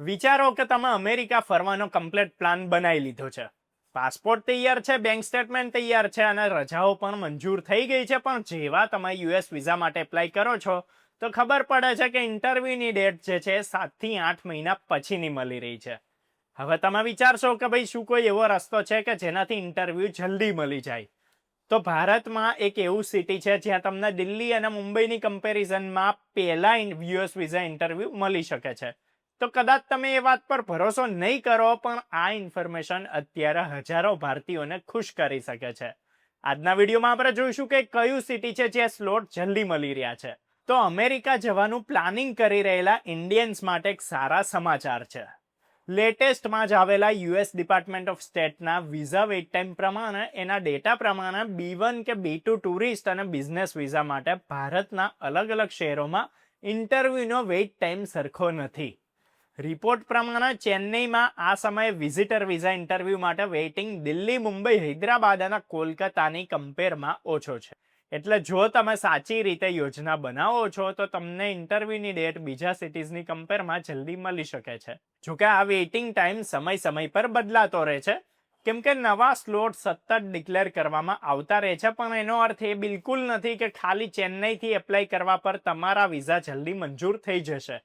વિચારો કે તમે અમેરિકા ફરવાનો કમ્પ્લીટ પ્લાન બનાવી લીધો છે. પાસપોર્ટ તૈયાર છે, બેંક સ્ટેટમેન્ટ તૈયાર છે અને રજાઓ પણ મંજૂર થઈ ગઈ છે. પણ જેવા તમે યુએસ વિઝા માટે એપ્લાય કરો છો તો ખબર પડે છે કે ઇન્ટરવ્યુની ડેટ જે છે 7 થી 8 મહિના પછીની મળી રહી છે. હવે તમે વિચારશો કે ભાઈ શું કોઈ એવો રસ્તો છે કે જેનાથી ઇન્ટરવ્યુ જલ્દી મળી જાય? તો ભારતમાં એક એવું સિટી છે જ્યાં તમને દિલ્હી અને મુંબઈની કમ્પેરિઝનમાં પહેલા યુએસ વિઝા ઇન્ટરવ્યુ મળી શકે છે. તો કદાચ તમે એ વાત પર ભરોસો નહીં કરો, પણ આ ઇન્ફોર્મેશન અત્યારે હજારો ભારતીયોને ખુશ કરી શકે છે. આજના વિડીયોમાં આપણે જોઈશું કે કયું સિટી છે જ્યાં સ્લોટ જલ્દી મળી રહ્યા છે. તો અમેરિકા જવાનું પ્લાનિંગ કરી રહેલા ઇન્ડિયન્સ માટે એક સારા સમાચાર છે. લેટેસ્ટમાં જ આવેલા યુએસ ડિપાર્ટમેન્ટ ઓફ સ્ટેટના વિઝા વેઇટ ટાઈમ પ્રમાણે એના ડેટા પ્રમાણે B1 કે B2 ટુરિસ્ટ અને બિઝનેસ વિઝા માટે ભારતના અલગ અલગ શહેરોમાં ઇન્ટરવ્યુનો વેઇટ ટાઈમ સરખો નથી. રિપોર્ટ પ્રમાણે ચેન્નઈમાં આ સમયે વિઝિટર વિઝા ઇન્ટરવ્યુ માટે વેઇટિંગ દિલ્હી, મુંબઈ, હૈદરાબાદ અને કોલકાતાની કમ્પેરમાં ઓછો છે. એટલે જો તમે સાચી રીતે યોજના બનાવો છો તો તમને ઇન્ટરવ્યુની ડેટ બીજા સિટીઝની કમ્પેરમાં જલ્દી મળી શકે છે. જોકે આ વેઇટિંગ ટાઈમ સમય પર બદલાતો રહે છે, કેમ કે નવા સ્લોટ સતત ડિક્લેર કરવામાં આવતા રહે છે. પણ એનો અર્થ એ બિલકુલ નથી કે ખાલી ચેન્નઈથી એપ્લાય કરવા પર તમારા વિઝા જલ્દી મંજૂર થઈ જશે.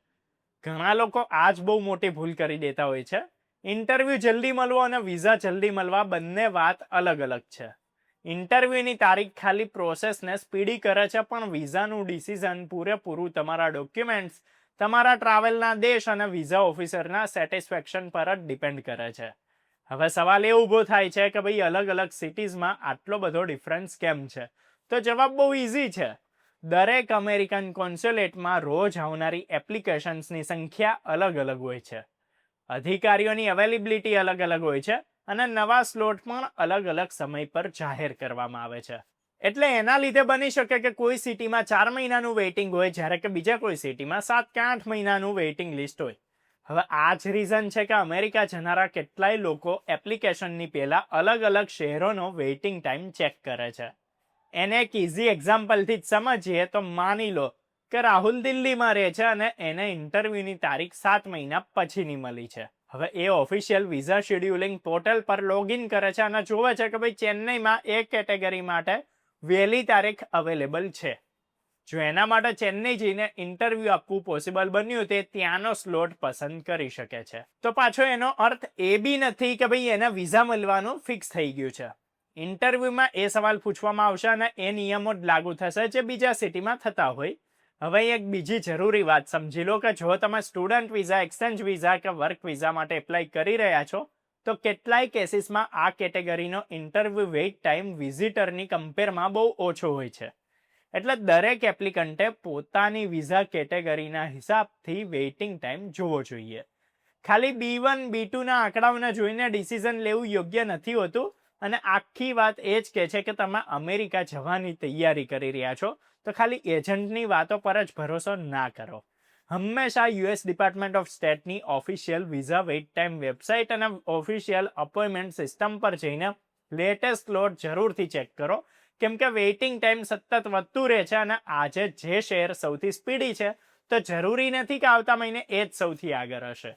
ઘણા લોકો આ જ બહુ મોટી ભૂલ કરી દેતા હોય છે. ઇન્ટરવ્યુ જલ્દી મળવો અને વિઝા જલ્દી મળવા બંને વાત અલગ અલગ છે. ઇન્ટરવ્યુની તારીખ ખાલી પ્રોસેસને સ્પીડી કરે છે, પણ વિઝાનું ડિસિઝન પૂરેપૂરું તમારા ડોક્યુમેન્ટ્સ, તમારા ટ્રાવેલના દેશ અને વિઝા ઓફિસરના સેટિસ્ફેક્શન પર જ ડિપેન્ડ કરે છે. હવે સવાલ એ ઊભો થાય છે કે ભાઈ અલગ અલગ સિટીઝમાં આટલો બધો ડિફરન્સ કેમ છે? તો જવાબ બહુ ઇઝી છે. દરેક અમેરિકન કોન્સ્યુલેટમાં રોજ આવનારી એપ્લિકેશન્સની સંખ્યા અલગ અલગ હોય છે. અધિકારીઓની અવેલેબિલિટી અલગ અલગ હોય છે અને નવા સ્લોટ પણ અલગ અલગ સમય પર જાહેર કરવામાં આવે છે. એટલે એના લીધે બની શકે કે કોઈ સિટીમાં 4 મહિનાનું વેઇટિંગ હોય, જ્યારે કે બીજા કોઈ સિટીમાં 7 કે 8 મહિનાનું વેઇટિંગ લિસ્ટ હોય. હવે આ જ રીઝન છે કે અમેરિકા જનારા કેટલાય લોકો એપ્લિકેશનની પહેલા અલગ અલગ શહેરોનો વેઇટિંગ ટાઈમ ચેક કરે છે. એને એક ઇઝી એક્ઝામ્પલથી જ સમજીએ તો માની લો કે રાહુલ દિલ્હીમાં રહે છે અને એને ઇન્ટરવ્યુની તારીખ 7 મહિના પછીની મળી છે. હવે એ ઓફિશિયલ વિઝા શેડ્યુલિંગ પોર્ટલ પર લોગિન કરે છે અને જોવે છે કે ભાઈ ચેન્નઈમાં એક કેટેગરી માટે વહેલી તારીખ અવેલેબલ છે. જો એના માટે ચેન્નઈ જઈને ઇન્ટરવ્યુ આપવું પોસિબલ બન્યું તે ત્યાંનો સ્લોટ પસંદ કરી શકે છે. તો પાછો એનો અર્થ એ બી નથી કે ભાઈ એને વિઝા મળવાનું ફિક્સ થઈ ગયું છે. ઇન્ટરવ્યુમાં એ સવાલ પૂછવામાં આવશે અને એ નિયમો જ લાગુ થશે જે બીજા સિટીમાં થતા હોય. હવે એક બીજી જરૂરી વાત સમજી લો કે જો તમે સ્ટુડન્ટ વિઝા, એક્સચેન્જ વિઝા કે વર્ક વિઝા માટે એપ્લાય કરી રહ્યા છો તો કેટલાય કેસીસમાં આ કેટેગરીનો ઇન્ટરવ્યુ વેઇટ ટાઈમ વિઝિટરની કમ્પેરમાં બહુ ઓછો હોય છે. એટલે દરેક એપ્લિકન્ટે પોતાની વિઝા કેટેગરીના હિસાબથી વેઇટિંગ ટાઈમ જોવો જોઈએ. ખાલી B1, B2 ના આંકડાઓને જોઈને ડિસિઝન લેવું યોગ્ય નથી હોતું. અને આખી વાત એ જ કહે છે કે તમે અમેરિકા જવાની તૈયારી કરી રહ્યા છો તો ખાલી એજન્ટની વાતો પર જ ભરોસો ના કરો. હંમેશા યુએસ ડિપાર્ટમેન્ટ ઓફ સ્ટેટની official visa wait time website અને ઓફિશિયલ અપોઇન્ટમેન્ટ સિસ્ટમ પર જઈને લેટેસ્ટ સ્લોટ જરૂરથી ચેક કરો, કેમ કે વેઇટિંગ ટાઈમ સતત વધતું રહે છે અને આજે જે શહેર સૌથી સ્પીડી છે તો જરૂરી નથી કે આવતા મહિને એ જ સૌથી આગળ હશે.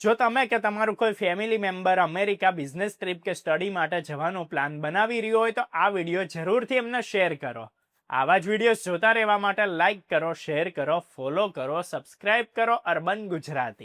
જો તમે કે તમારું કોઈ family member America business trip કે સ્ટડી માટે જવાનો પ્લાન બનાવી રહ્યો હોય તો આ વિડીયો જરૂરથી એમને શેર કરો. આવા જ વિડીયોઝ જોતા રહેવા માટે લાઇક કરો, શેર કરો, ફોલો કરો, સબસ્ક્રાઇબ કરો અર્બન ગુજરાતી.